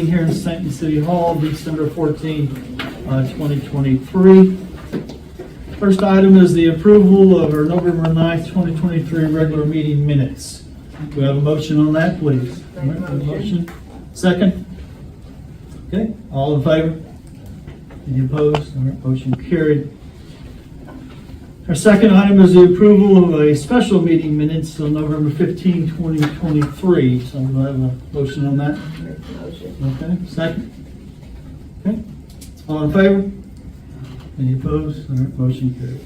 Here in Stanton City Hall, December 14, 2023. First item is the approval of our November 9th, 2023 regular meeting minutes. Do we have a motion on that, please? All right, a motion. Second? Okay, all in favor? Any opposed? All right, motion carried. Our second item is the approval of a special meeting minutes on November 15, 2023. So we'll have a motion on that. Okay, second. Okay, all in favor? Any opposed? All right, motion carried.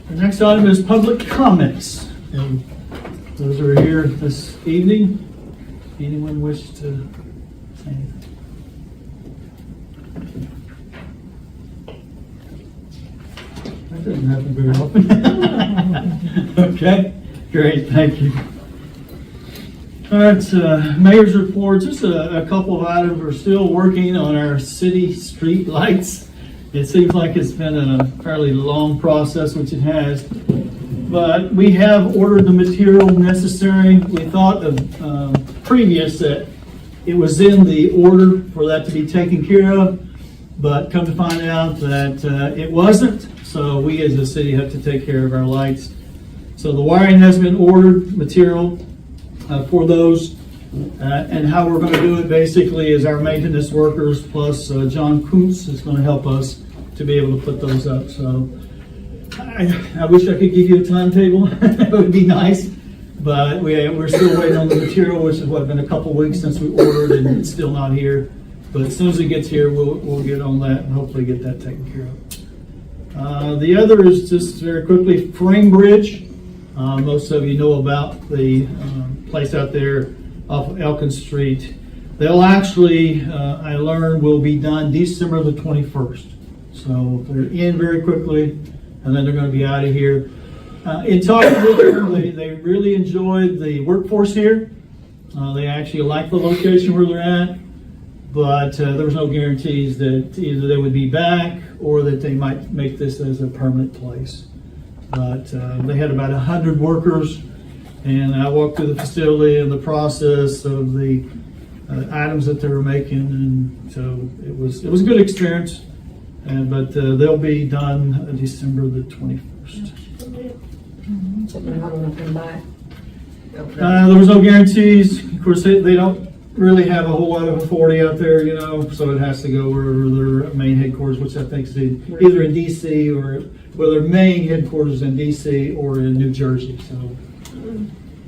The next item is public comments. And those are here this evening. Anyone wish to say anything? That doesn't happen very often. Okay, great, thank you. All right, mayor's report. Just a couple of items. We're still working on our city street lights. It seems like it's been a fairly long process, which it has. But we have ordered the material necessary. We thought of previous that it was in the order for that to be taken care of, but come to find out that it wasn't. So we as a city have to take care of our lights. So the wiring has been ordered, material for those, and how we're going to do it basically is our maintenance workers plus John Kuntz is going to help us to be able to put those up. So I wish I could give you a timetable. That would be nice, but we're still waiting on the material, which has been a couple weeks since we ordered, and it's still not here. But as soon as it gets here, we'll get on that and hopefully get that taken care of. The other is just very quickly Frame Bridge. Most of you know about the place out there off of Elkin Street. They'll actually, I learned, will be done December the 21st. So they're in very quickly, and then they're going to be out of here. In talking with them, they really enjoyed the workforce here. They actually like the location where they're at, but there was no guarantees that either they would be back or that they might make this as a permanent place. But they had about 100 workers, and I walked through the facility and the process of the items that they were making, and so it was a good experience. But they'll be done December the 21st. There was no guarantees. Of course, they don't really have a whole lot of authority out there, you know, so it has to go wherever their main headquarters, which I think is either in D.C. or their main headquarters in D.C. or in New Jersey. So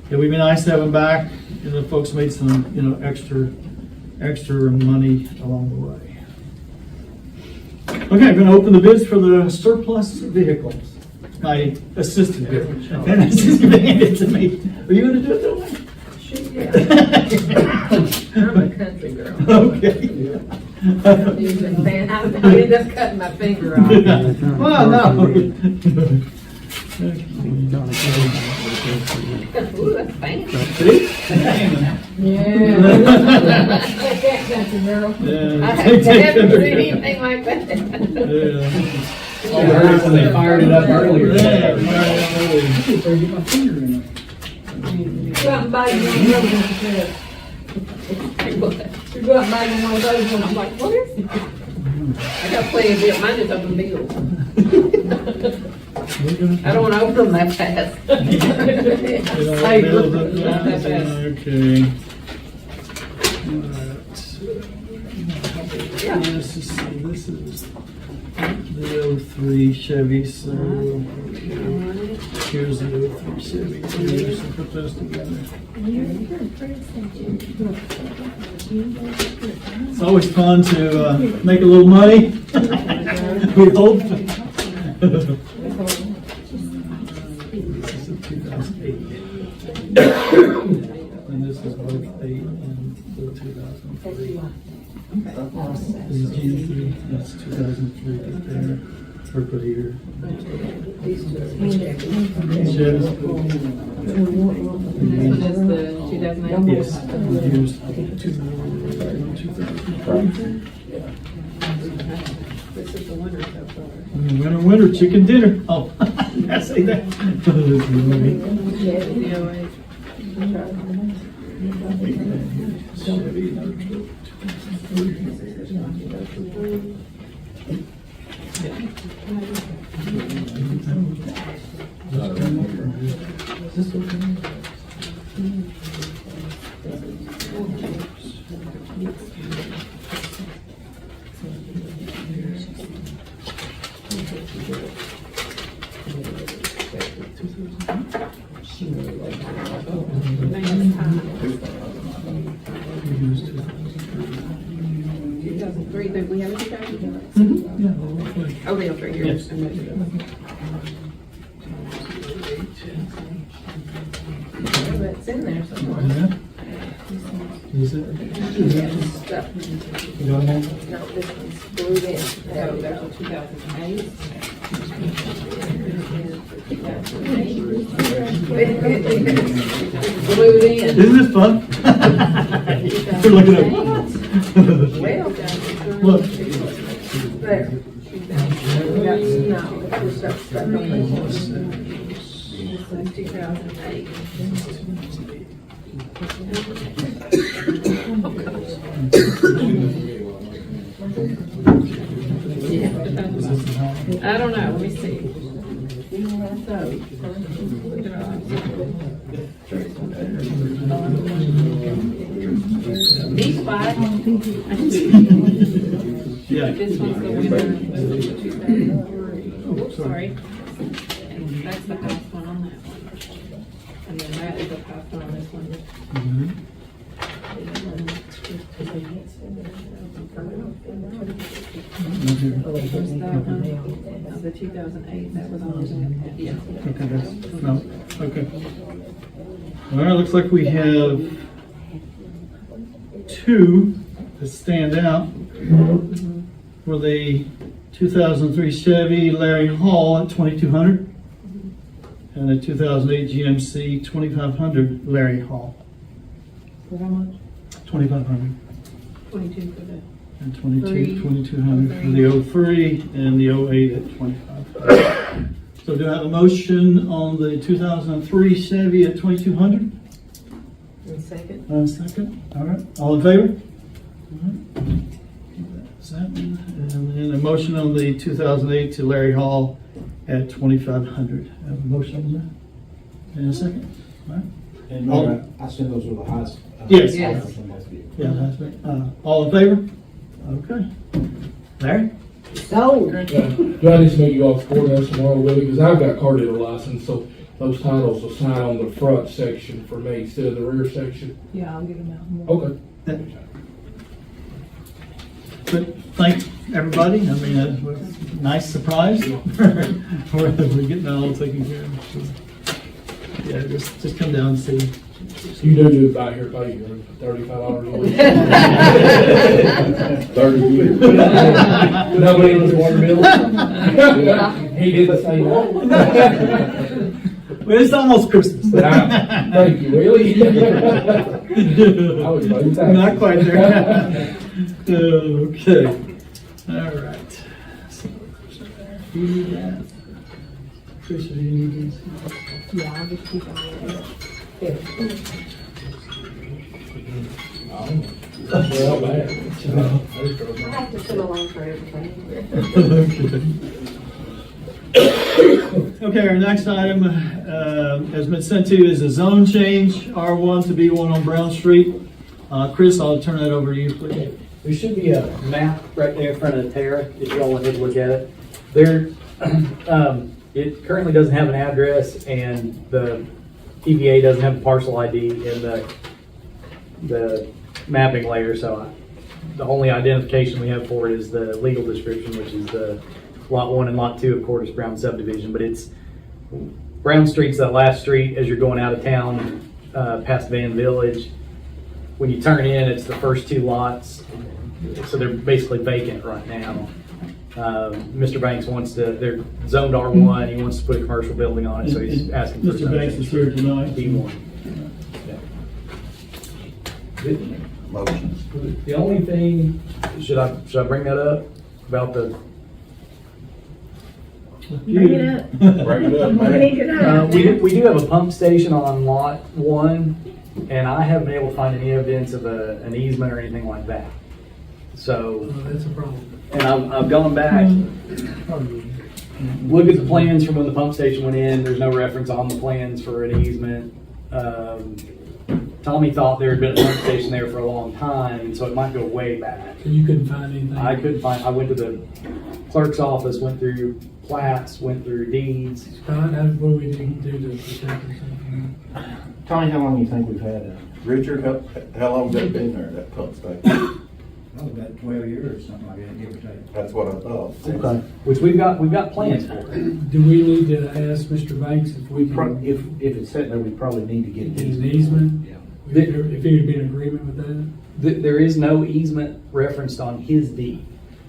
it would be nice to have them back. You know, folks made some, extra money along the way. Okay, I'm going to open the bids for the surplus vehicles. My assistant here. And it's just going to hand it to me. Are you going to do it that way? Yeah. I'm a country girl. Okay. I ended up cutting my finger off. Well, no. Ooh, that's fancy. Yeah. Like that country girl. Yeah. I haven't seen anything like that. Yeah. All the hurt when they fired it up earlier. Yeah. Go out and buy you one of those. You go out and buy you one of those, and I'm like, what is it? I got plenty of it. Mine is open bills. I don't want to open them that fast. Save them that fast. Okay. Yeah. This is the 03 Chevy, so here's the 03 Chevy. So put those together. It's always fun to make a little money. We hope. This is a 2008. And this is both 8 and the 2003. This is G3, that's 2003 right there. Or put here. Chevy's cool. That's the 2008? Yes, used 2003. This is the winner so far. Winter chicken dinner. Oh, I say that. Did we have a 2000? Yeah. Oh, they are 3 years. Yes. I know it does. Oh, it's in there somewhere. Is it? Yes. You don't have? No, this one's glued in. No, there's a 2008. Glued in. Isn't this fun? We're looking at. Well done. Look. There. No, it's just stuck on this one. This is 2008. I don't know, let me see. These five. Yeah. This one's the winner. Oops, sorry. And that's the house one on that one. And then that is the house one on this one. Mhm. There's that one, the 2008, that was on that, yeah. Okay, that's, no, okay. All right, looks like we have two that stand out. For the 2003 Chevy Larry Hall at 2200 and the 2008 GMC 2500 Larry Hall. For how much? 2500 22 for the. and 22, Three. 2200 for the 03 and the 08 at 25. So do I have a motion on the 2003 Chevy at 2200? Second. Second, all right, all in favor? All right. That's that one. And then a motion on the 2008 to Larry Hall at 2500. Have a motion on that? And a second? All right. And All- I assume those were the highest. Yes. Yes. Yeah, that's right. All in favor? Okay. Larry? Do I need to make you all score that tomorrow, Willie? Because I've got car dealer license, so those titles will sign on the front section for me instead of the rear section. Yeah, I'll give them out. Okay. But thank everybody. I mean, it was a nice surprise. We're getting that all taken care of. Yeah, just come down and see. You do it back here, pay you $35 a week. 30 years. Nobody in this water bill? He didn't say that. Well, it's almost Christmas. Thank you, Willie. I was like, Not quite there. Okay. All right. So, you need that. Tricia, do you need these? Yeah, I'll just keep them there. Well, bad. I have to sit alone for everything. Okay, our next item has been sent to you is a zone change, R1 to B1 on Brown Street. Chris, I'll turn that over to you, please. There should be a map right there in front of the Terra, if y'all want to look at it. There, it currently doesn't have an address, and the EPA doesn't have a parcel ID in the mapping layer, so the only identification we have for it is the legal description, which is the Lot 1 and Lot 2 of Cordis Brown subdivision. But it's Brown Street's that last street as you're going out of town, past Van Village. When you turn in, it's the first two lots, so they're basically vacant right now. Mr. Banks wants to, they're zoned R1, he wants to put a commercial building on it, so he's asking for Mr. Banks is here tonight. B1. Motion. The only thing, should I bring that up about the? Bring it up, man. We do have a pump station on Lot 1 And I haven't been able to find any evidence of an easement or anything like that. So, That's a problem. and I've gone back, look at the plans from when the pump station went in, there's no reference on the plans for an easement. Tommy thought there had been a pump station there for a long time, and so it might go way back. So you couldn't find anything? I couldn't find, I went to the clerk's office, went through plats, went through deeds. Scott, what do we need to do to protect ourselves? Tommy, how long do you think we've had it? Richard, how long's that been there, that pump station? Oh, about 12 years, something like that, give or take. That's what I thought. Okay. Which we've got plans for. Do we need to ask Mr. Banks if we can If it's sitting there, we probably need to get get it. an easement? Yeah. If he'd be in agreement with that? There is no easement referenced on his deed.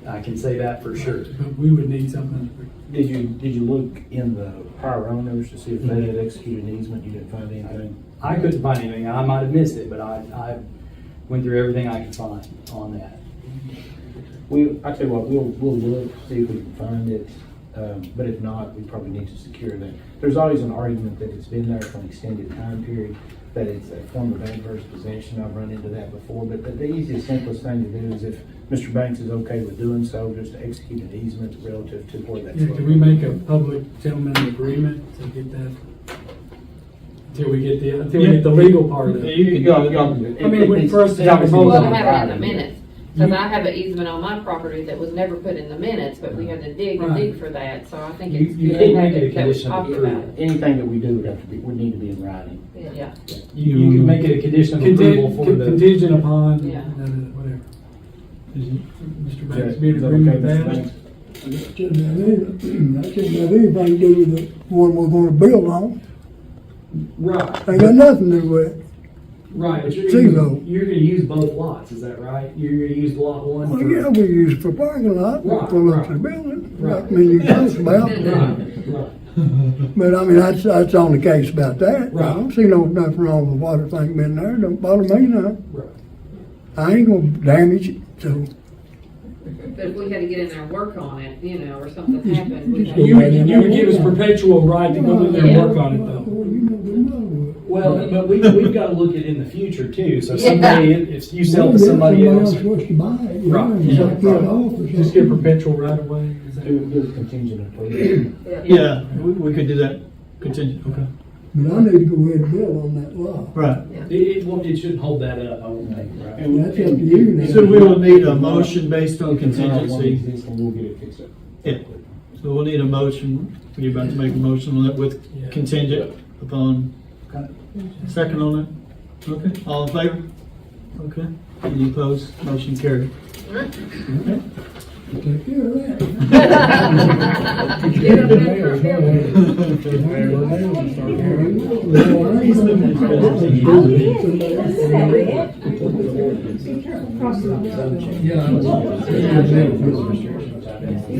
I can say that for sure. But we would need something. Did you look in the prior owners to see if they had executed an easement? You didn't find anything? I couldn't find anything. I might have missed it, but I went through everything I could find on that. I tell you what, we'll look, see if we can find it, but if not, we probably need to secure that. There's always an argument that it's been there for an extended time period, that it's a form of adverse possession. I've run into that before, but the easiest, simplest thing to do is if Mr. Banks is okay with doing so, just to execute an easement relative to where that's. Yeah, can we make a public gentleman agreement to get that? Until we get the legal part of it. I mean, for us to have a vote Well, on to it. have it in the minutes, because I have an easement on my property that was never put in the minutes, but we had to dig and dig for that, so I think it's You good can't that make it a that we condition of talked approval. about it. Anything that we do would need to be in writing. Yeah. You can make it a condition of approval for the. Contingent upon, Yeah. whatever. Mr. Is Banks that- be in is that agreement okay, with Mr. that? Banks? That shouldn't have anything to do with the one we're gonna build on. Right. Ain't got nothing to do with it. Right, but Zero. you're gonna use both lots, is that right? You're gonna use lot one Well, for. yeah, we use it for parking lot, Right, pull up right. to the building, Right. like me you talked about. Right. But I mean, that's on the case about that. Right. I don't see nothing wrong with the water thing being there, don't bother me none. Right. I ain't gonna damage it, so. But if we had to get in there and work on it, or something happened, we'd have You would give us perpetual right to go in there and work on it though. Well, you know good well with it. Well, but we've got to look at in the future too, so somebody, if you sell to somebody else. Wants to buy it, you Right. know, it's like get off or Just get something. perpetual right away. Is that- Do a contingent approval. Yeah, we could do that contingent, okay. But I need to go ahead and build on that lot. Right. It shouldn't hold that up, I won't think, right? And that's up to you now. So we will need a motion based on contingency. We'll get it fixed up. Yeah. So we'll need a motion, you're about to make a motion on that with Yeah. contingent upon, second on that? Okay, all in favor? Okay, any opposed? Motion carried. Okay. Take care of that. Get up there for a building.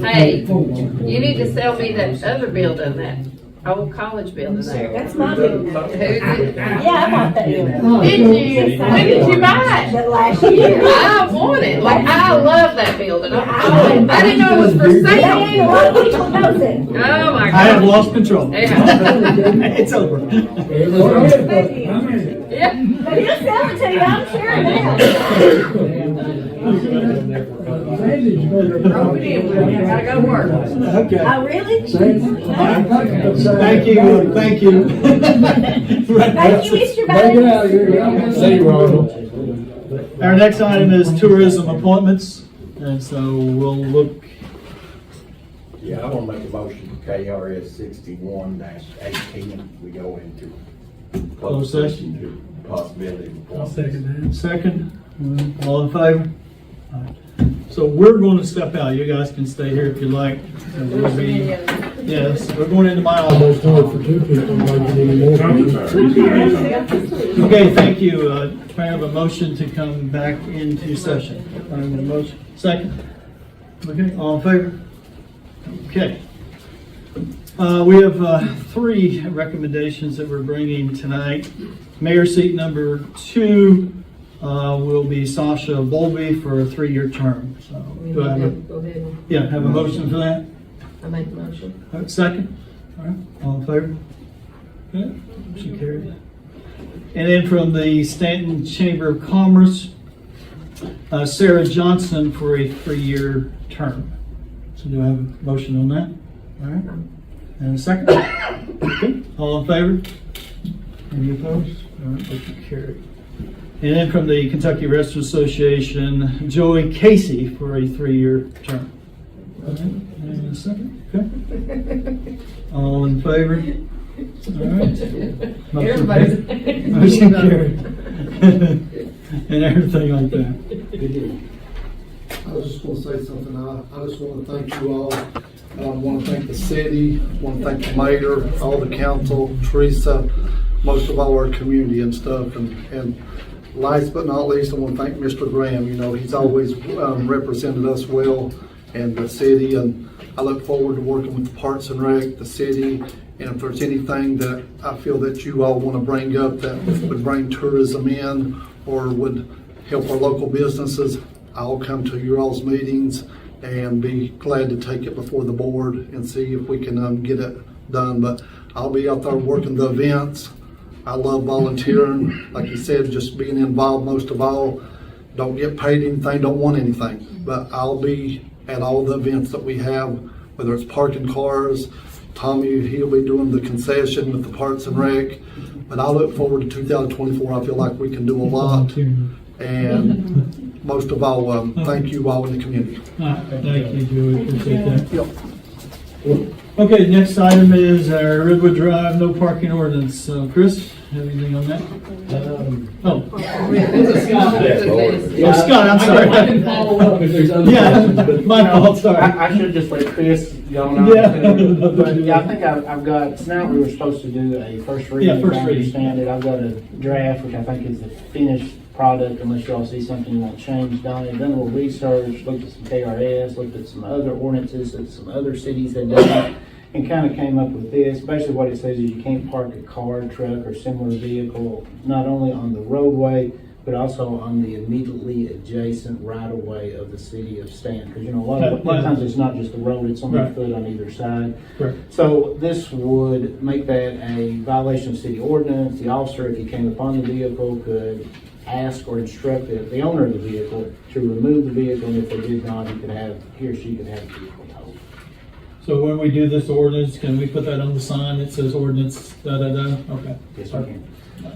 Hey, you need to sell me that other building, that old college building there. That's my building. Who's it? Yeah, I bought that building. Did you? When did you buy it? The last year. I want it. Like, I love that building. I didn't know it was for Ain't a sale. lot of people know that. Oh my I have God. lost control. Yeah. It's over. Yeah. But he'll sell it to you, I'm sure of Oh, we did. I gotta go to work. Okay. that. Oh, really? Thank you, thank you. Thank you, Mr. Banks. See you, Ronald. Our next item is tourism appointments, and so we'll look, Yeah, I want to make a motion, KRS 61-18, we go into Closed session. to possibility of I'll appointments. second second, all in favor? All right. So we're going to step out, you guys can stay here if you like. And we'll be- Yes, we're going into my office. Almost hard for two people, like you need more. Okay, thank you. Can I have a motion to come back into session? I have a motion. Second? Okay, all in favor? Okay. We have three recommendations that we're bringing tonight. Mayor seat number 2 will be Sasha Bolby for a 3-year term. So, do I have a, Go ahead. yeah, have a motion for that? I make the motion. Second? All right, all in favor? Okay, motion carried. And then from the Stanton Chamber of Commerce, Sarah Johnson for a 3-year term. So do I have a motion on that? All right. And a second? Okay. All in favor? Any opposed? All right, motion carried. And then from the Kentucky Restaurant Association, Joey Casey for a 3-year term. All right. And a second? Okay. All in favor? All right. Motion carried. And everything like that. I just want to say something. I just want to thank you all. I want to thank the city, I want to thank the mayor, all the council, Teresa, most of all our community and stuff. And last but not least, I want to thank Mr. Graham. You know, he's always represented us well and the city. And I look forward to working with the Parks and Rec, the city. And if there's anything that I feel that you all want to bring up that would bring tourism in or would help our local businesses, I'll come to your all's meetings and be glad to take it before the board and see if we can get it done. But I'll be out there working the events. I love volunteering. Like you said, just being involved most of all. Don't get paid anything, don't want anything. But I'll be at all the events that we have, whether it's parking cars. Tommy, he'll be doing the concession with the Parks and Rec. But I look forward to 2024. I feel like we can do a lot. And most of all, thank you all in the community. Thank you, Joey. Appreciate that. Okay, next item is our Redwood Drive no parking ordinance. Chris, have anything on that? Scott, I'm sorry. I can follow up if there's other Yeah, questions, but my fault, sorry. I should just let Chris go now. Yeah. But yeah, I think I've got, tonight we were supposed to do a first reading. Yeah, first if I reading. understand it. I've got a draft, which I think is the finished product, unless you all see something you want changed on it. Done a little research, looked at some KRS, looked at some other ordinances that some other cities had done, and kind of came up with this. Basically what it says is you can't park a car, truck, or similar vehicle not only on the roadway, but also on the immediately adjacent right-of-way of the city of Stanton. Because, you know, a lot of times it's not just the road, it's only a foot on either side. Correct. So this would make that a violation of city ordinance. The officer, if he came upon the vehicle, could ask or instruct the owner of the vehicle to remove the vehicle, and if they did not, he or she could have the vehicle towed. So when we do this ordinance, can we put that on the sign that says ordinance da-da-da? Okay. Yes, we can.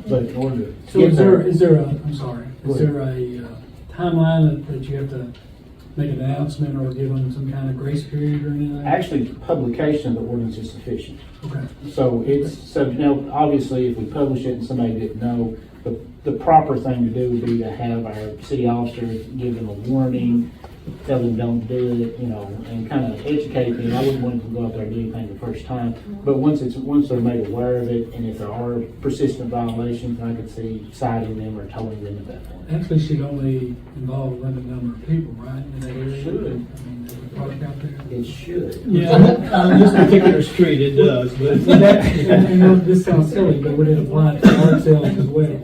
But in order to So get is there, there a timeline that you have to make an announcement or give them some kind of grace period or anything? actually, publication of the ordinance is sufficient. Okay. So now, obviously, if we publish it and somebody didn't know, the proper thing to do would be to have our city officer give them a warning, tell them don't do it, you know, and kind of educate them. I wouldn't want them to go out there and do anything the first time. But once they're made aware of it, and if there are persistent violations, I could see citing them or towing them at that point. Actually, should only involve a limited number of people, right? In that area? Should. I mean, they would park out there. It should. Yeah, on this particular street it does, but. I know this sounds silly, but would it apply to art sales as well?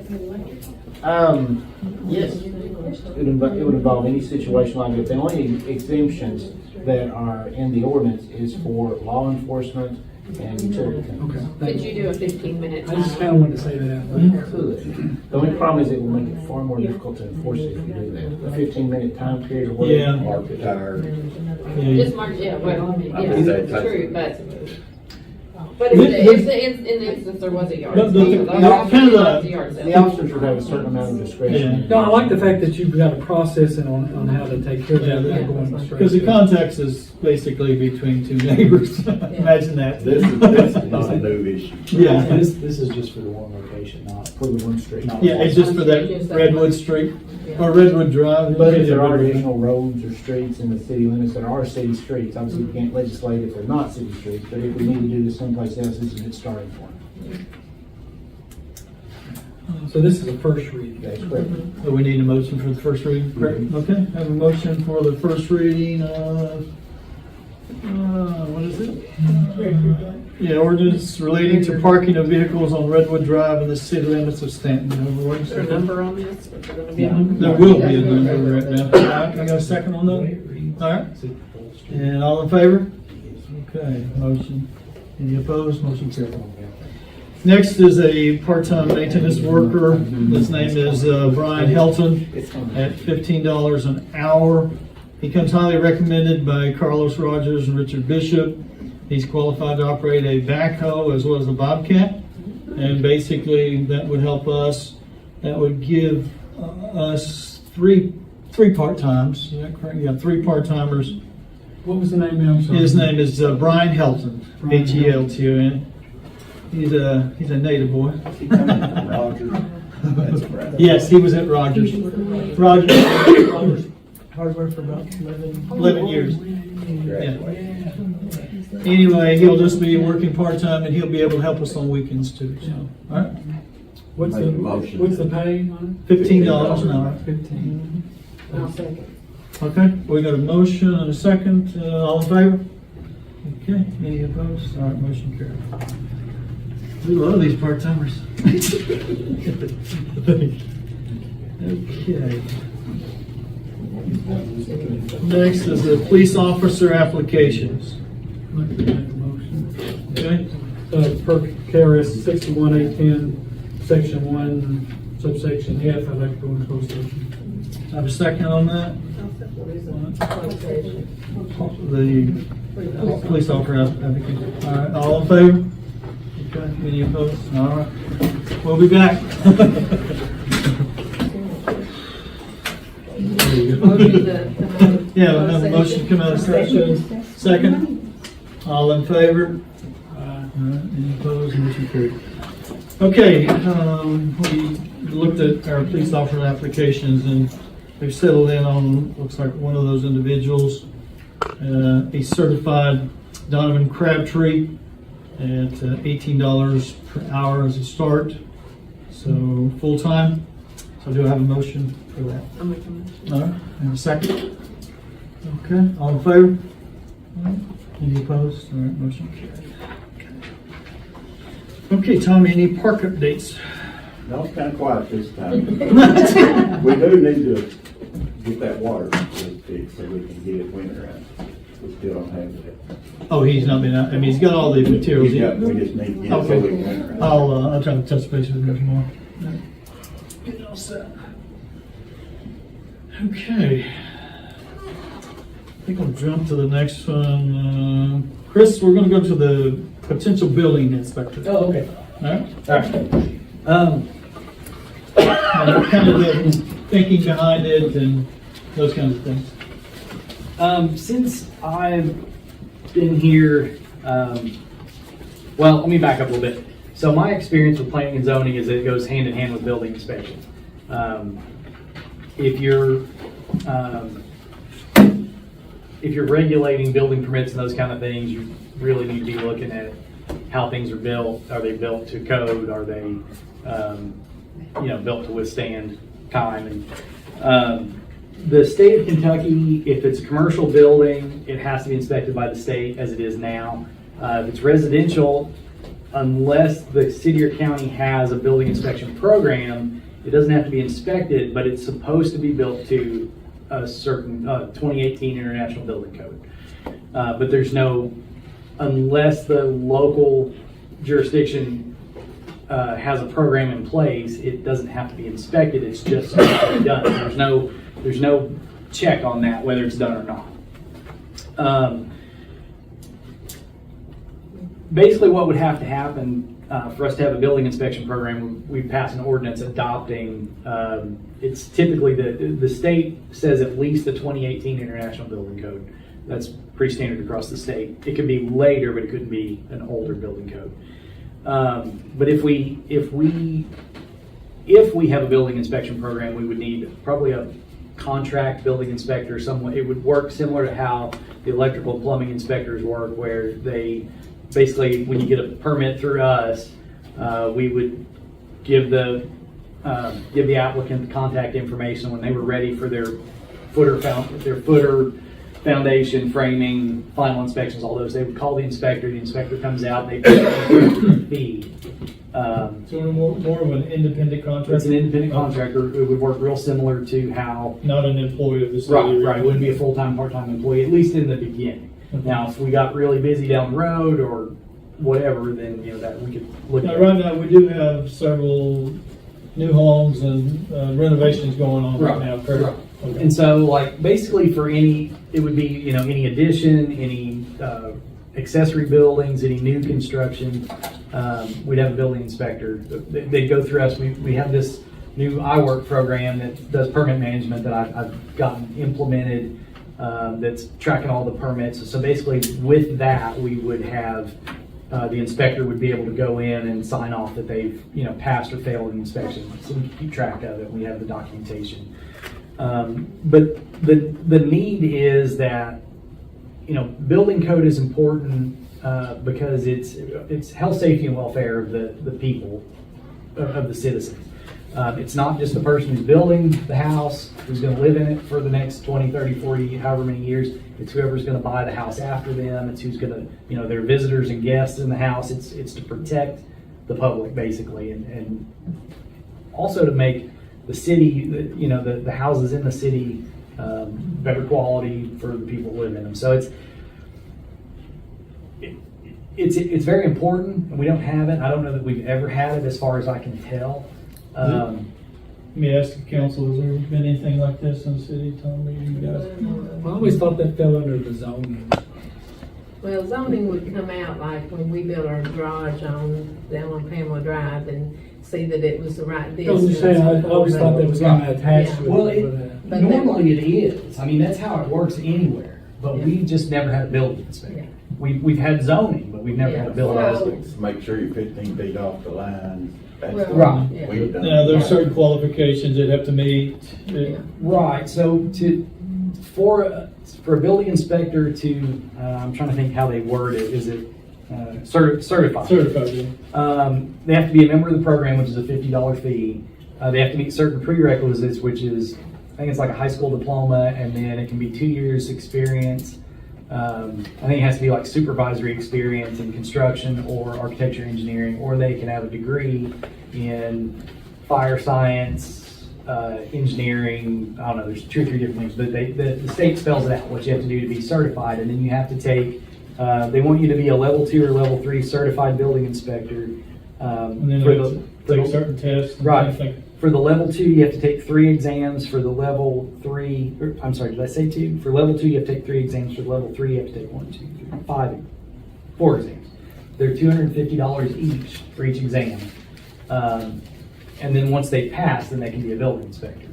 Yes. It would involve any situation like that. The only exemptions that are in the ordinance is for law enforcement and utility companies. Okay. Could you do a 15-minute I just time? kind of wanted to say that out loud. Could. The only problem is it will make it far more difficult to enforce it if you do that. A 15-minute time period or whatever. Yeah. Mark the tire. Just mark, yeah, well, I yeah, mean, that- true, but if in the instance there was a yard The- sale, the- those kind of are the- yard The sale. officers would have a certain amount of discretion. No, I like the fact that you've got a process on how to take care of that without going straight. Because the context is basically between two neighbors. Imagine that. This is not a new issue. Yeah. This is just for the one location, not For the one street. Yeah, it's just for that Redwood Street or Redwood Drive. But if there are additional roads or streets in the city limits that are city streets, obviously we can't legislate if they're not city streets, but if we need to do this someplace else, this is a good starting point. So this is a first reading. That's correct. So we need a motion for the first reading, correct? Okay, have a motion for the first reading of, what is it? Yeah, ordinance relating to parking of vehicles on Redwood Drive in the city limits of Stanton. Is there a number on this? Is there gonna be a number? There will be a number right now. All right, I got a second on that? All right. And all in favor? Okay, motion. Any opposed? Motion carried. Next is a part-time maintenance worker. His name is Brian Helton at $15 an hour. He comes highly recommended by Carlos Rogers and Richard Bishop. He's qualified to operate a backhoe as well as a bobcat. And basically that would help us. That would give us three part-times. Is that correct? Yeah, 3 part-timers. What was the name of him? His name is Brian Helton, Helton. He's a native boy. Yes, he was at Rogers. Rogers hardware for about 11 years. Yeah. Anyway, he'll just be working part-time and he'll be able to help us on weekends too. So, all right. What's the pay on $15 an hour. it? 15. I'll second. Okay, we got a motion and a second. All in favor? Okay, any opposed? All right, motion carried. We love these part-timers. Okay. Next is the police officer applications. I'd like to make a motion. Okay, Per KRS 61810, section 1, subsection F, I'd like to go into closed session. have a second on that? The police officer application. All right, all in favor? Okay, any opposed? All right, we'll be back. Yeah, we'll have a motion to come out of session. Second, all in favor? All right, any opposed? Motion carried. Okay, we looked at our police officer applications and we've settled in on, looks like one of those individuals, a certified Donovan Crabtree at $18 per hour as a start. So full-time. So do I have a motion for that? I'll make a motion. All right, and a second? Okay, all in favor? All right. Any opposed? All right, motion carried. Okay, Tommy, any park updates? No, it's kind of quiet this time. We do need to get that water fixed so we can get it winterized. We still don't have that. Oh, he's not been out, I mean, he's got all the materials. We just need to get it so we can winterize it. I'll try to touch base with him tomorrow. Get it all set. Okay. I think I'll jump to the next one. Chris, we're gonna go to the potential building inspector. Oh, okay. All right? All right. Kind of the thinking behind it and those kinds of things. Since I've been here, well, let me back up a little bit. So my experience with planning and zoning is that it goes hand in hand with building inspection. If you're regulating building permits and those kind of things, you really need to be looking at how things are built. Are they built to code? Are they, built to withstand time? And the state of Kentucky, if it's a commercial building, it has to be inspected by the state as it is now. If it's residential, unless the city or county has a building inspection program, it doesn't have to be inspected, but it's supposed to be built to a certain 2018 International Building Code. But there's no, unless the local jurisdiction has a program in place, it doesn't have to be inspected. It's just supposed to be done. There's no check on that, whether it's done or not. Basically, what would have to happen for us to have a building inspection program, we pass an ordinance adopting. It's typically the state says at least the 2018 International Building Code. That's pretty standard across the state. It could be later, but it couldn't be an older building code. But if we have a building inspection program, we would need probably a contract building inspector. Someone, it would work similar to how the electrical and plumbing inspectors work, where they basically, when you get a permit through us, we would give the applicant the contact information when they were ready for their footer foundation, framing, final inspections, all those. They would call the inspector comes out, they pay the fee. So more of an independent contractor? It's an independent contractor. It would work real similar to how... Not an employee of the city? Right. It wouldn't be a full-time, part-time employee, at least in the beginning. Okay. Now, if we got really busy down the road or, whatever, then, you know, that we could look Now, at. right now, we do have several new homes and renovations going on right now, correct? Right. Okay. And so, like, basically for any, it would be, you know, any addition, any accessory buildings, any new construction, we'd have a building inspector. They'd go through us. We have this new iWork program that does permit management that I've gotten implemented, that's tracking all the permits. So basically with that, we would have, the inspector would be able to go in and sign off that they've, you know, passed or failed the inspection. So we can keep track of it. We have the documentation. But the need is that, you know, building code is important because it's health, safety, and welfare of the people, of the citizens. It's not just the person who's building the house, who's going to live in it for the next 20, 30, 40, however many years. It's whoever's going to buy the house after them. It's who's going to, you know, their visitors and guests in the house. It's to protect the public, basically, and also to make the city, you know, the houses in the city better quality for the people who live in them. So it's very important, and we don't have it. I don't know that we've ever had it, as far as I can tell. Let me ask the council, has there been anything like this in the city, Tommy, you guys? I always thought that fell under the zoning. Well, zoning would come out like when we built our garage down on Pamela Drive and see that it was the right I'm distance. just saying, I always thought that was kind of attached to it. Well, But normally it is. I mean, that's how it works anywhere. But we've just never had a building inspector. We've had zoning, but we've never had a building inspector. Make sure you're 15 feet off the line. That's Well, Right. yeah. We've done. Now, there's certain qualifications that have to meet. Right. So for a building inspector to, I'm trying to think how they word it. Is it certified? Certified, yeah. They have to be a member of the program, which is a $50 fee. They have to meet certain prerequisites, which is, I think it's like a high school diploma, and then it can be 2 years experience. I think it has to be like supervisory experience in construction or architecture, engineering, or they can have a degree in fire science, engineering. I don't know, there's 2 or 3 different things, but the state spells it out what you have to do to be certified, and then you have to take, they want you to be a level 2 or level 3 certified building inspector. And then take certain tests. And Right. things. For the level 2, you have to take 3 exams. For the level 3, I'm sorry, did I say 2? For level 2, you have to take 3 exams. For level 3, you have to take 4 exams. They're $250 each for each exam. And then once they pass, then they can be a building inspector.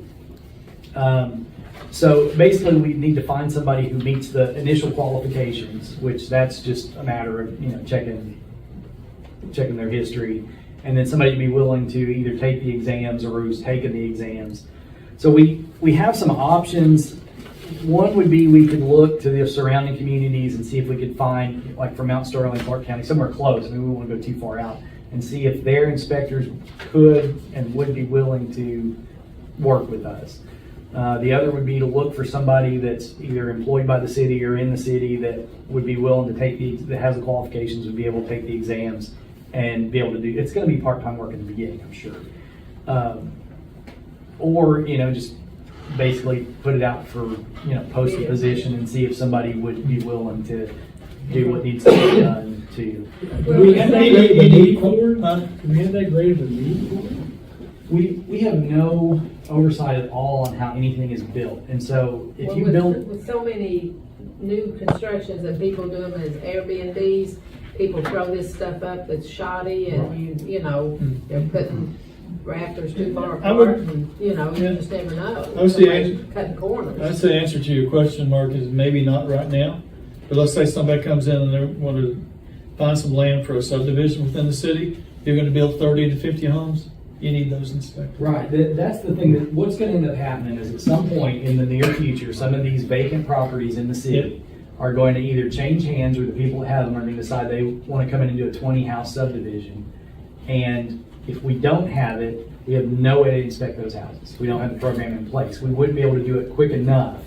So basically, we need to find somebody who meets the initial qualifications, which that's just a matter of, you know, checking their history. And then somebody to be willing to either take the exams or who's taken the exams. So we have some options. One would be we could look to the surrounding communities and see if we could find, like for Mount Sterling, Clark County, somewhere close. I mean, we won't want to go too far out, and see if their inspectors could and would be willing to work with us. The other would be to look for somebody that's either employed by the city or in the city that would be willing to take that has the qualifications, would be able to take the exams and be able to do. It's going to be part-time work in the beginning, I'm sure. Or, you know, just basically put it out for, you know, post a position and see if somebody would be willing to do what needs to be done to. Do we have that graded a need for it? Do we have that graded a need for it? We have no oversight at all on how anything is built. And so if you build. With so many new constructions and people do them as Airbnbs, people throw this stuff up that's shoddy and you know, they're putting rafters too far I would- apart and, you know, you just never know. I would say- Somebody's cutting corners. I'd say the answer to your question, Mark, is maybe not right now. But let's say somebody comes in and they want to find some land for a subdivision within the city. You're going to build 30 to 50 homes. You need those inspectors. Right, that's the thing, that what's going to end up happening is at some point in the near future, some of these vacant properties in the city are going to either change hands, or the people that have them are going to decide they want to come in and do a 20-house subdivision. And if we don't have it, we have no way to inspect those houses. We don't have the program in place. We wouldn't be able to do it quick enough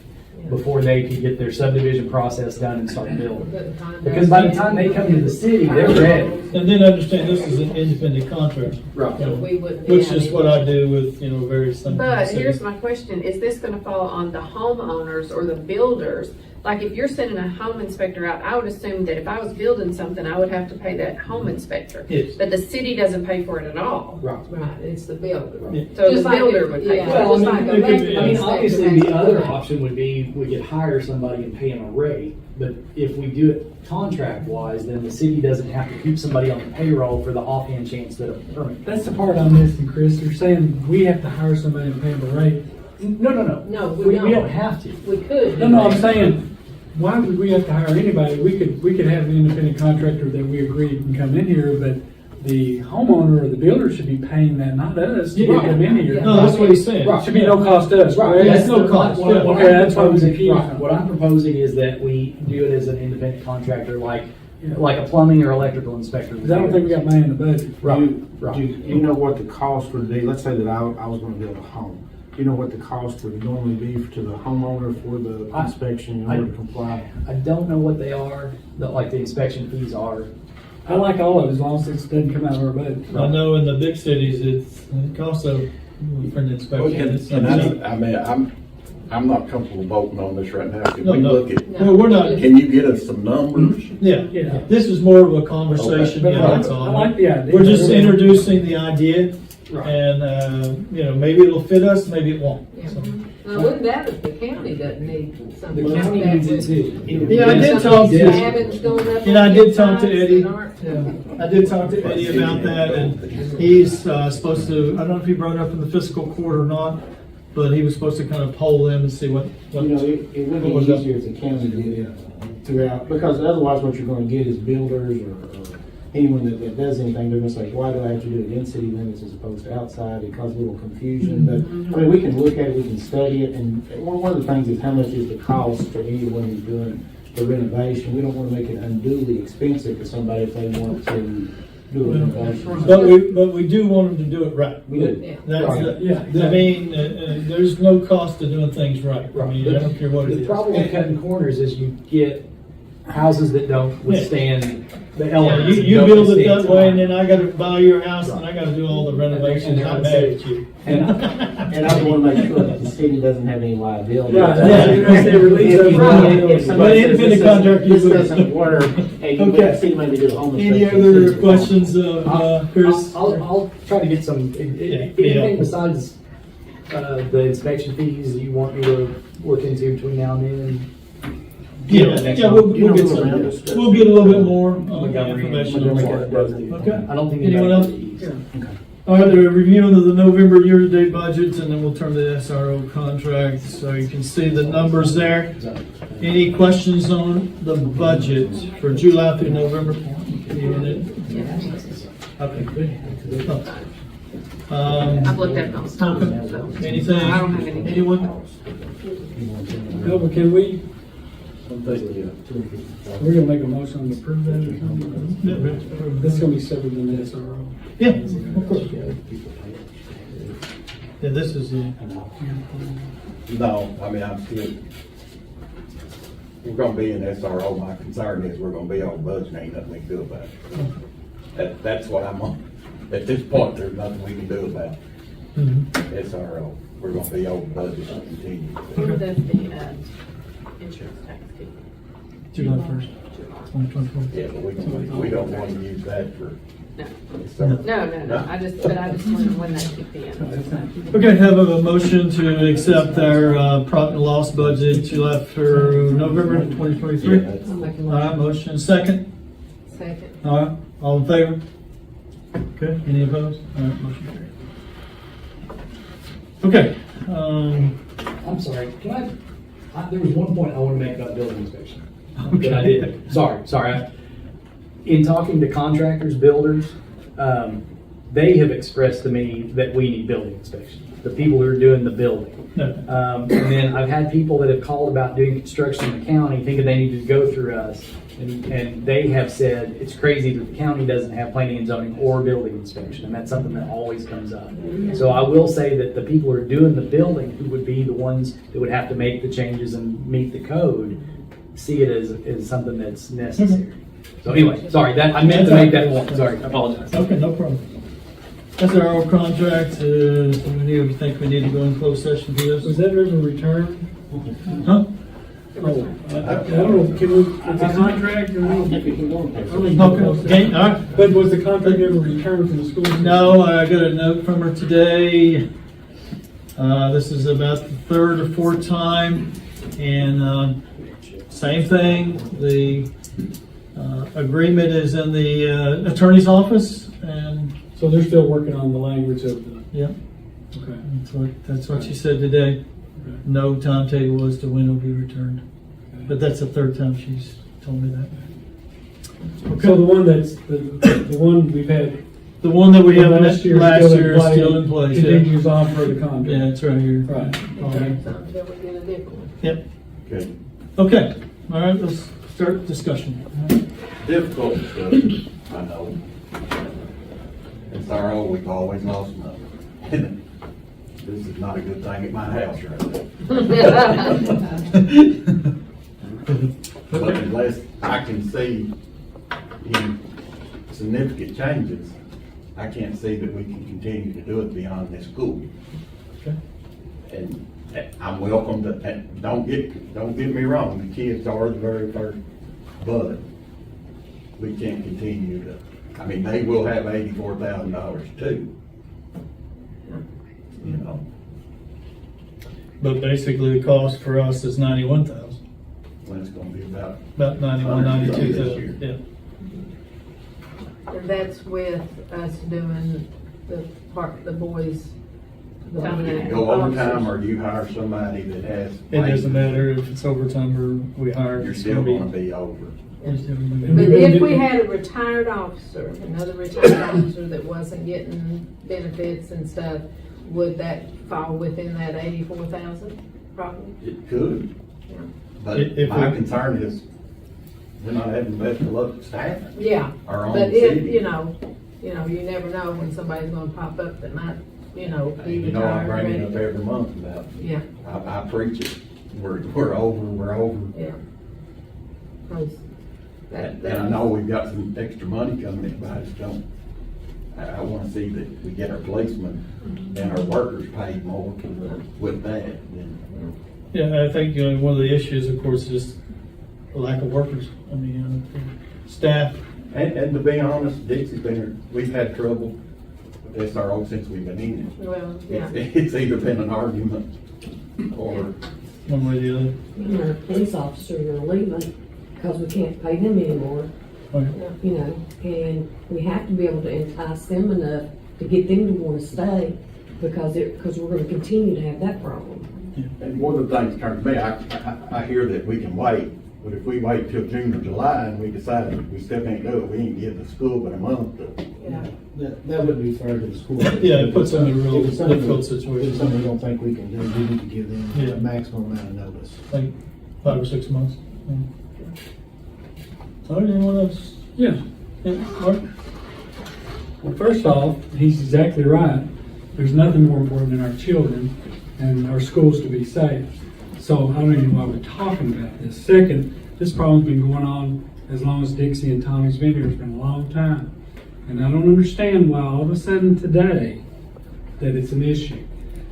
before they could get their subdivision process done and start building. Put the time Because by the time they come to the city, they're ready. And then understand this is an independent contractor. Right. We wouldn't be Which having is what I do with, various things. But here's my question, is this gonna fall on the homeowners or the builders? Like, if you're sending a home inspector out, I would assume that if I was building something, I would have to pay that home inspector. Yes. But the city doesn't pay for it at all. Right. Right, it's the builder. Yeah. So Just the like builder if- would pay yeah. for it. Well, Just I like mean, a there could be- electrical I mean, inspector obviously, has the to other pay. option would be, we could hire somebody and pay them a rate. But if we do it contract-wise, then the city doesn't have to keep somebody on the payroll for the offhand chance that a permit. That's the part I'm missing, Chris. You're saying we have to hire somebody and pay them a rate. No. No, we We don't. don't have to. We could. No, I'm saying, why would we have to hire anybody? We could have an independent contractor that we agree can come in here, but the homeowner or the builder should be paying that, not us, to get them in here. No, that's what he's saying. It should be no cost to us, right? That's no cost. What I'm Okay, that's what I was proposing- confused. right, What I'm proposing is that we do it as an independent contractor, like a plumbing or electrical inspector. Because I don't think we got money in the budget. Right, Do you know what the cost would be? Let's say that I was gonna build a home. Do you know what the cost would normally be to the homeowner for the inspection in order to comply? I don't know what they are, like the inspection fees are. I like all of it, as long as it doesn't come out of our budget. I know in the big cities, it costs for an inspection. It's not cheap. I'm not comfortable voting on this right now. Can No, we no. look at, Well, we're not, can you get us some numbers? yeah, Yeah. this is more of a conversation, But yeah, that's I all. like the idea. We're just introducing the idea, Right. and, maybe it'll fit us, maybe it won't. Yeah. So- Now, wouldn't that if the county doesn't need something The like county that? needs it too. Yeah, I did Some talk to- cabins going up And I on did talk to sides Eddie. that aren't- I did talk to Eddie about that, and he's supposed to, I don't know if he brought it up in the fiscal court or not, but he was supposed to kind of poll them and see what. It would What was be that? easier if the county did it throughout, because otherwise what you're gonna get is builders or anyone that does anything, they're gonna say, why do I have to do it in city limits as opposed to outside? It causes a little confusion, but, I mean, we can look at it, we can study it, and one of the things is how much is the cost for anyone who's doing the renovation? We don't wanna make it unduly expensive for somebody if they want to do a renovation. But we do want them to do it right. We do. Yeah. That's, Yeah. I mean, there's no cost to doing things right. I mean, I don't care what it The is. problem with cutting corners is you get houses that don't withstand the Yeah, elements. you don't build it withstand that way, and time. then I gotta buy your house, and I gotta do all the renovations, I'm mad at you. And I wanna make sure that the city doesn't have any liability. Yeah, that's- you're gonna say release If those you- liabilities. if somebody But says independent this contractor, this you would- doesn't work, hey, you Okay. can see maybe do a home Any inspection. other questions, Chris? I'll try to get some, anything besides, the inspection fees that you want me to look into between now and then. Yeah, we'll get some, we'll get a little bit more Montgomery, information. Okay. I don't think. Anyone else? Yeah. All right, the reviewing of the November year-to-date budgets, and then we'll turn to the SRO contract, so you can see the numbers there. Any questions on the budget for July through November? Okay, good. I've looked at those. So. Anything? I don't have anything. Anyone? No, but can we, we're gonna make a motion to approve that or something? This is gonna be separate than the SRO. Yeah, of course. Yeah, this is the. No, I mean, I'm still, we're gonna be in SRO. My concern is we're gonna be on budget, ain't nothing we can do about it. That's what I'm on. At this point, there's nothing we can do about SRO. We're gonna be over budget and continue. When does the insurance tax kick in? July 1st, 2024. Yeah, but we don't want to use that for. No. I just wondered when that kicked in. Okay, have a motion to accept our profit and loss budget July through November 2023. I'll make a All right, motion second. second. All right, all in favor? Okay, any opposed? All right, motion carried. Okay, I'm sorry, can there was one point I want to make about building inspection. That I did. Sorry. In talking to contractors, builders, they have expressed to me that we need building inspection. the people who are doing the building. No. And then I've had people that have called about doing construction in the county thinking they need to go through us. And they have said it's crazy that the county doesn't have planning and zoning or building inspection. And that's something that always comes up. So I will say that the people who are doing the building, who would be the ones that would have to make the changes and meet the code, see it as something that's necessary. So anyway, sorry, that I meant to make that point. Sorry, I apologize. Okay, no problem. That's our old contract. Do we think we need to go in closed session for Was this? that ever returned? Huh? I don't know, can we, it's a contract, or no? If you can go in there. Okay, all right. But was the contract ever returned from the school system? No, I got a note from her today. This is about the third or fourth time, and same thing. The agreement is in the attorney's office, and So they're still working on the language of the, yeah, okay. that's what she said today. No timetable as to when it'll be returned, but that's the third time she's told me that. So the one that's, the one we've had The one that we have last year last is year is still in place. Yeah, continues on for the contract. yeah, it's right here. Right. Okay. Until we get a different one. Yep. Okay. Okay. All right. Let's start discussion. Difficult discussion, I know. SRO, we've always lost money. This is not a good thing at my house right now. But unless I can see any significant changes, I can't see that we can continue to do it beyond this school. Okay. And I'm welcome to, and don't get me wrong, the kids are the very first, but we can't continue to, I mean, they will have $84,000 too. You know, But basically, the cost for us is 91,000. when it's gonna be about 91, 92,000. This year. Yeah. And that's with us doing the boys. the go overtime or you hire somebody that has. It doesn't matter if it's overtime or we hire. You're it's still gonna gonna be over. it's still gonna be- But if we had a retired officer, another retired officer that wasn't getting benefits and stuff, would that fall within that 84,000 probably? It could, Yeah. but If my we- concern is we're not having the best of luck with staffing. Yeah, Our own but if, city. you never know when somebody's gonna pop up that might, be You know, I retired. bring it ready up to- every month about, Yeah, I preach it. We're over. yeah. 'Cause that- And I know we've got some extra money coming in, but I just don't, I wanna see that we get our policemen and our workers paid more with that. Yeah, I think one of the issues, of course, is the lack of workers. I mean, staff. And to be honest, Dixie's been here, we've had trouble with SRO since we've been in it. Well, yeah. It's either been an argument or, One way or the other. Our police officers are leaving because we can't pay them anymore, and we have to be able to entice them enough to get them to want to stay because we're going to continue to have that problem. and one of the things that turns me, I hear that we can wait, but if we wait till June or July and we decide we still can't do it, we ain't give the school but a month to. Yeah. That wouldn't be fair to the school. Yeah, it puts them in a real If it's something- difficult If situation. it's something we don't think we can do, we need to give them Yeah. a maximum amount of notice. Like 5 or 6 months. All right, anyone else? Yeah. Yeah, Mark? Well, first off, he's exactly right. There's nothing more important than our children and our schools to be safe. So I don't even know why we're talking about this. Second, this problem's been going on as long as Dixie and Tommy's been here. It's been a long time. And I don't understand why all of a sudden today that it's an issue.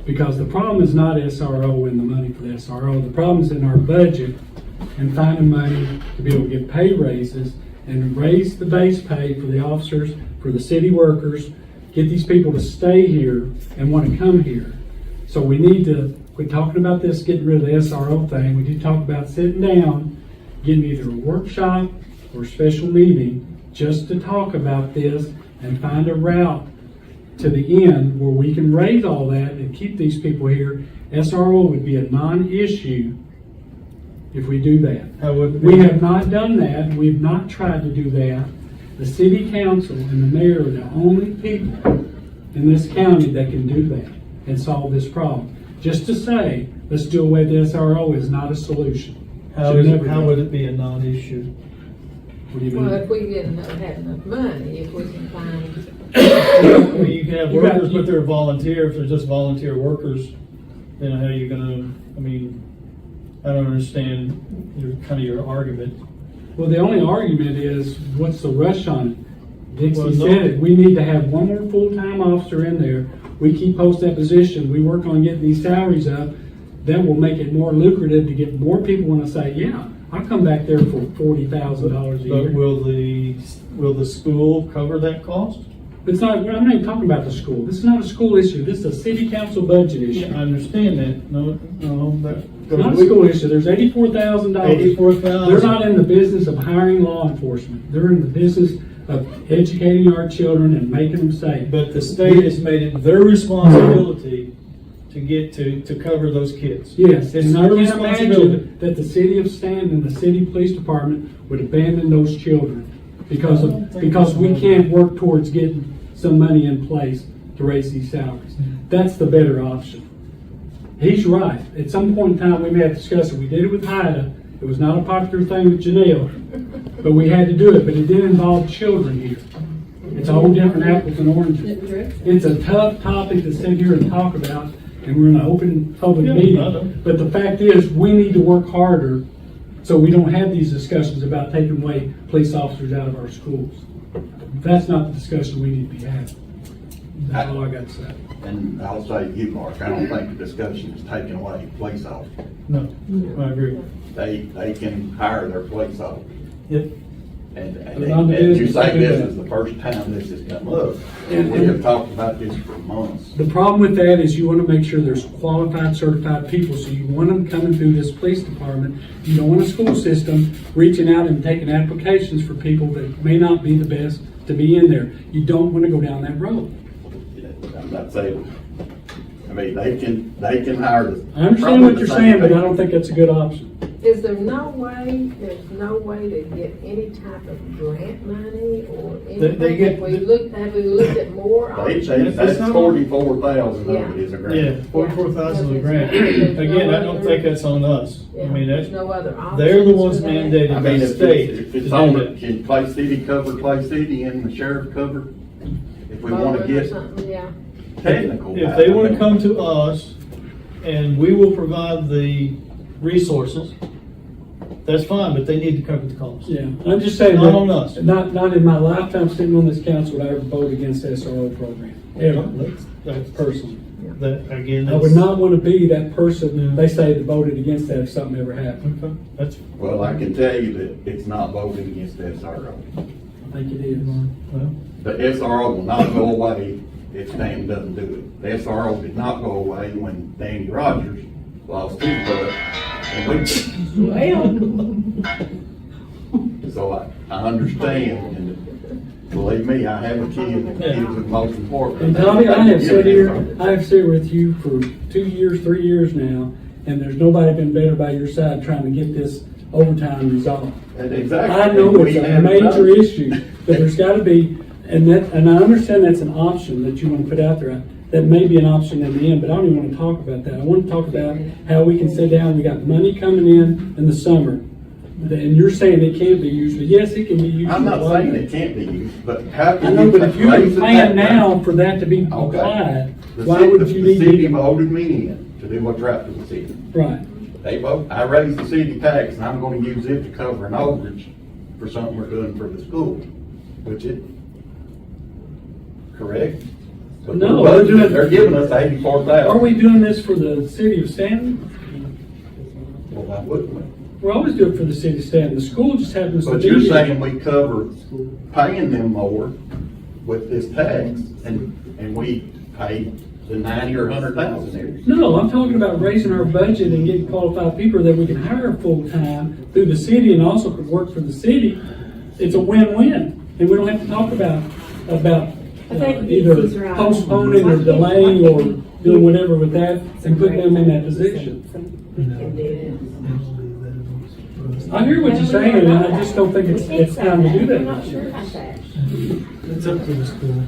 Because the problem is not SRO and the money for the SRO. The problem's in our budget and finding money to be able to get pay raises and raise the base pay for the officers, for the city workers, get these people to stay here and want to come here. So we need to quit talking about this, getting rid of the SRO thing. We need to talk about sitting down, getting either a workshop or a special meeting just to talk about this and find a route to the end where we can raise all that and keep these people here. SRO would be a non-issue if we do that. How would We have not done that. We have not tried to do that. The city council and the mayor are the only people in this county that can do that. and solve this problem. Just to say, let's do away with the SRO is not a solution. How Should is it, never how be. would it be a non-issue? What do you Well, mean? if we get have enough money, if we can find, I mean, you can have You got- workers, but they're volunteer, if they're just volunteer workers, then how are you gonna, I mean, I don't understand your argument. Well, the only argument is, what's the rush on it? Well, Dixie no. said it, we need to have one more full-time officer in there. We keep post that position, we work on getting these salaries up, that will make it more lucrative to get more people want to say, yeah, I'll come back there for $40,000 a But year. will the school cover that cost? It's not, I'm not even talking about the school. This is not a school issue. This is a city council budget issue. I understand that, no, that. It's not a school issue. There's $84,000. $84,000. They're not in the business of hiring law enforcement. They're in the business of educating our children and making them safe. But the state has made it their responsibility to get to cover those kids. Yes, It's and I their can't responsibility. imagine that the city of Stanton and the city police department would abandon those children because we can't work towards getting some money in place to raise these salaries. That's the better option. He's right. At some point in time, we may have discussed it. We did it with Haida. It was not a popular thing with Janelle, but we had to do it. But it did involve children here. It's a whole different apples and oranges. It's a tough topic to sit here and talk about, and we're in an open public Yeah, I know. meeting. But the fact is, we need to work harder so we don't have these discussions about taking away police officers out of our schools. That's not the discussion we need to be having. That's all I got to say. And I'll say you, Mark, I don't think the discussion is taking away police officers. No, I agree. They can hire their police officers. Yep. And But on the you business, say they do this that. is the first time this has come up. And- We have talked about this for months. The problem with that is you want to make sure there's qualified, certified people, so you want them coming through this police department. You don't want a school system reaching out and taking applications for people that may not be the best to be in there. You don't want to go down that road. I'm not saying, I mean, they can hire the. I understand what you're saying, but I don't think that's a good option. is there no way to get any type of grant money or anything? They get- Have we looked at more options? That's 44,000 of it is a Yeah, grant. 44,000 is a grant. Again, I don't think that's on us. I mean, There's no other options. they're the ones for that? mandated I by mean, the if state. it's to do on, that. can Clay City cover Clay City and the sheriff cover? If we wanna Bowling or get something, yeah. technical. If they want to come to us and we will provide the resources, that's fine, but they need to cover the cost. Yeah, I'm just saying. Not that- on us. Not in my lifetime sitting on this council would I ever vote against the SRO program, ever, That's personally. that, again, I would not want to be that person they say that voted against that if something ever happened. Okay, that's, Well, I can tell you that it's not voted against the SRO. I think it is. well, The SRO will not go away if Stanton doesn't do it. The SRO did not go away when Danny Rogers lost his butt. And so I understand, and believe me, I have a kid, the kids are the most important. And Tommy, I have sat with you for 2 years, 3 years now, and there's nobody been better by your side trying to get this overtime resolved. And exactly. I know We it's a have major done. issue, but there's gotta be, and I understand that's an option that you wanna put out there. That may be an option in the end, but I don't even wanna talk about that. I wanna talk about how we can sit down, we got money coming in the summer. And you're saying it can't be used, but yes, it can be used. I'm not saying it can't be used, but how I can know, you but if you raise can it plan that now way? for that to be Okay. applied, The why city- would you The city need? voted me in to do what's right for the city. Right. They vote, I raised the city tax and I'm gonna use it to cover an overage for something we're doing for the school, which it, correct? But No, we're we're doing- budgeting- they're giving us 84,000. Are we doing this for the city of Stanton? Well, why wouldn't we? We always do it for the city of Stanton. The school just happens to But be you're here. saying we cover paying them more with this tax and we pay the 90 or 100,000 there. No, I'm talking about raising our budget and getting qualified people that we can hire full-time through the city and also could work for the city. It's a win-win. And we don't have to talk about I think either Dixie's right. postponing or delaying or doing whatever with that and putting them in that position. We can do I hear what you're saying, and I just don't think it's time to do I'm not that. sure about that. it's up to the school.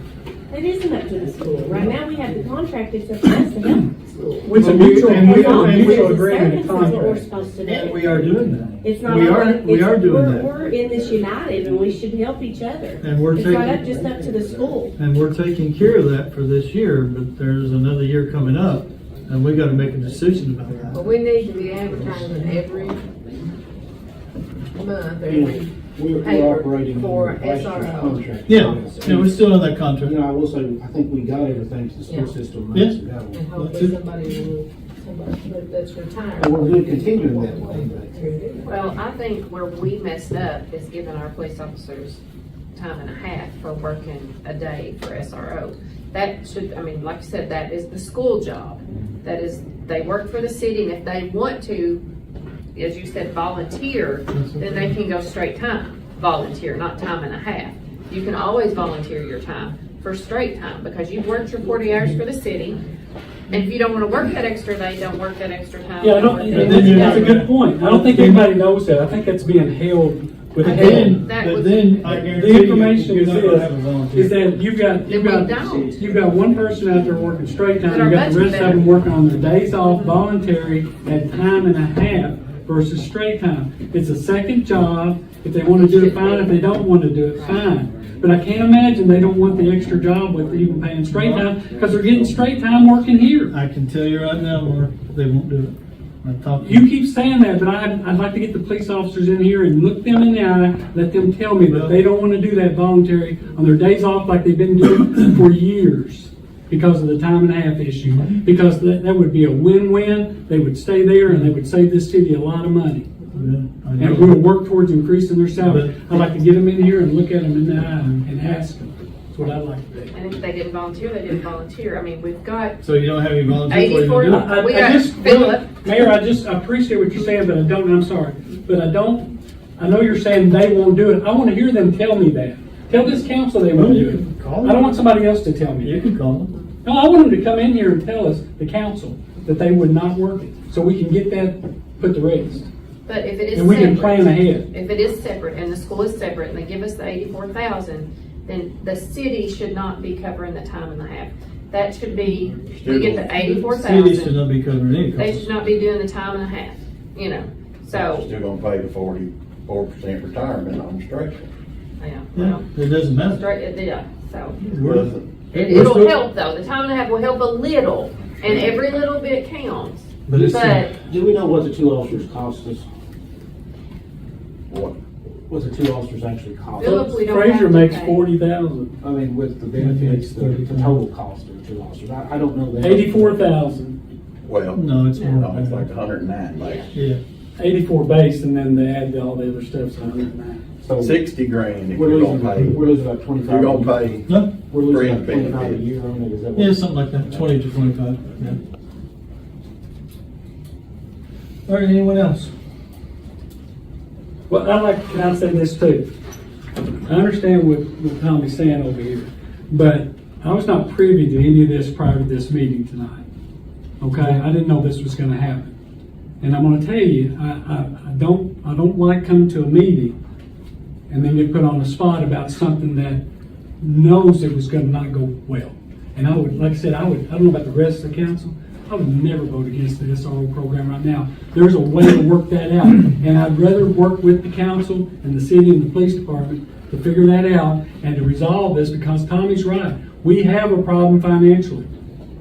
It isn't up to the school. Right now, we have the contract, it's up to us to help the school. It's a mutual, And we- As long as mutual it's a agreement service, that's what we're contract. supposed to And do. we are doing that. It's not. We are, always- we are doing that. We're in this united, and we should help each other. And we're It's not taking- up, just up to the school. And we're taking care of that for this year, but there's another year coming up, and we gotta make a decision about But that. we need to be advertising every month, every We're paper operating for on last year's SRO. contract. Yeah, we're still on that contract. You know, I will say, I think we got everything to the Yeah. school system months Yeah. ago. And hopefully somebody that's retired. And we're good continuing that way, but Well, I think where we messed up is giving our police officers time and a half for working a day for SRO. That should, I mean, like you said, that is the school job. That is, they work for the city, and if they want to, as you said, volunteer, then they can go straight time, volunteer, not time and a half. You can always volunteer your time for straight time, because you've worked your 40 hours for the city, and if you don't wanna work that extra day, don't work that extra time. Yeah, I don't, that's a good point. I don't think anybody knows that. I think that's being held with a Then, That but was- then I The guarantee you, information you're is not gonna have a this, volunteer. is that you've got one person out there working straight time, But our you got the budget's rest of them better. working on their days off, voluntary, at time and a half versus straight time. It's a second job. If they wanna do it, fine. If they don't wanna do it, fine. But I can't imagine they don't want the extra job with even paying straight time, because they're getting straight time working here. I can tell you right now, Mark, they won't do it. I talked to You keep saying that, but I'd like to get the police officers in here and look them in the eye, let them tell me that they don't want to do that voluntary on their days off like they've been doing for years because of the time and a half issue. Because that would be a win-win. They would stay there and they would save this city a lot of money. Yeah, I know. And we'll work towards increasing their salary. I'd like to get them in here and look at them in the eye and ask them. That's what I'd like to do. And if they didn't volunteer, they didn't volunteer. I mean, we've got So you don't have any volunteers? 84 What are you gonna do? We got Philip. Mayor, I appreciate what you're saying, but I don't, and I'm sorry, but I know you're saying they won't do it. I want to hear them tell me that. Tell this council they won't do it. Call them. I don't want somebody else to tell me. You can call them. No, I want them to come in here and tell us, the council, that they would not work it, so we can get that put to rest. But if it is And we can plan separate, ahead. if it is separate and the school is separate and they give us the 84,000, then the city should not be covering the time and a half. That should be, we get the Cities should 84,000. not be covering any They costs. should not be doing the time and a half, you know, so, Still gonna pay the 44% retirement on straight. yeah, Yeah, well, it doesn't matter. straight, yeah, so. Doesn't. It'll help though, the time and a half will help a little, and every little bit counts. But it's- But do we know what the two officers cost us? What? What the two officers actually cost Philip, us? we don't have Frazier to makes pay. 40,000, I mean, with the benefits, the total cost of the two officers. I don't know that. 84,000, Well, No, it's more. no, it's like 109, like Yeah. 84 base, and then they add all the other stuff, so 109. So 60 grand if we're you're losing, gonna pay. we're losing about 25. You're gonna pay. No? We're losing about Fringe 25 a benefits. year on it, is that what? Yeah, something like that, 20 to 25, yeah. All right, anyone else? Well, can I say this too? I understand what Tommy's saying over here, but I was not privy to any of this prior to this meeting tonight. Okay, I didn't know this was gonna happen. And I'm gonna tell you, I don't like coming to a meeting and then get put on the spot about something that knows it was gonna not go well. And I would, like I said, I don't know about the rest of the council, I would never vote against the SRO program right now. There's a way to work that out. And I'd rather work with the council and the city and the police department to figure that out and to resolve this, because Tommy's right. We have a problem financially.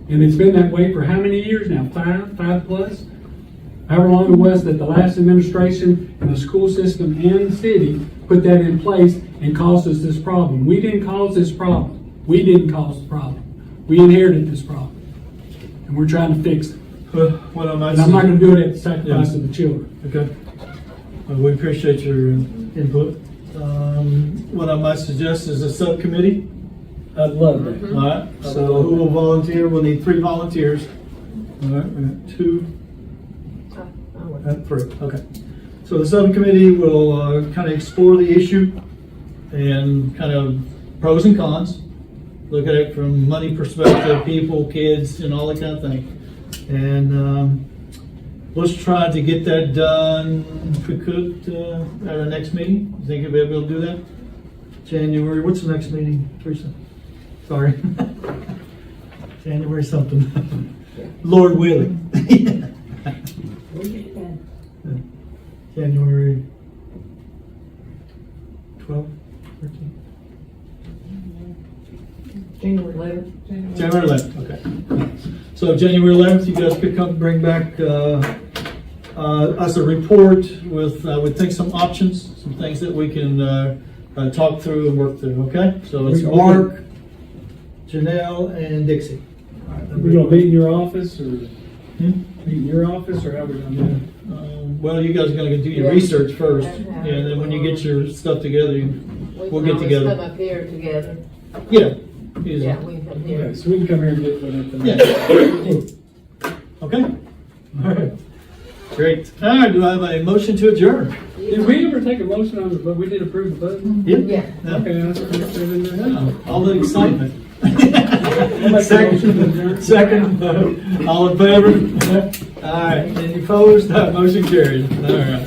And it's been that way for how many years now? Five plus? However long it was that the last administration and the school system and the city put that in place and caused us this problem. We didn't cause this problem. We didn't cause the problem. We inherited this problem. And we're trying to fix it. What I might And I'm not say- gonna do it at the sacrifice of the children. Okay. We appreciate your input. What I might suggest is a subcommittee. I'd love that. All right, so who will volunteer? We'll need 3 volunteers. All right, we got 2 and 3, okay. So the subcommittee will kind of explore the issue and kind of pros and cons. Look at it from money perspective, people, kids, and all that kind of thing. And let's try to get that done, if we could, at our next meeting. You think you'll be able to do that? January, what's the next meeting, Teresa? sorry. January something. Lord willing. January 12th, 13th? January 11th. January 11th, okay. So January 11th, you guys could come bring back us a report with, I would think, some options, some things that we can talk through and work through, okay? So it's Mark, Janelle, and Dixie. We gonna meet in your office, or meet in your office, or how we gonna do it? Well, you guys are gonna do your Yeah. research first, Okay. and then when you get your stuff together, We we'll can get always together. come up here together. Yeah. easy. Yeah, we can come here. Okay, so we can come here and get one. Yeah. Okay? All right. Great. All right, do I have a motion to adjourn? Did we ever take a motion on it, but we did approve the budget? Yeah. Okay, that's what we said in there. Yeah, all the excitement. I'll make a motion to adjourn. Second, all in favor? All right, any opposed? Motion carried. All right.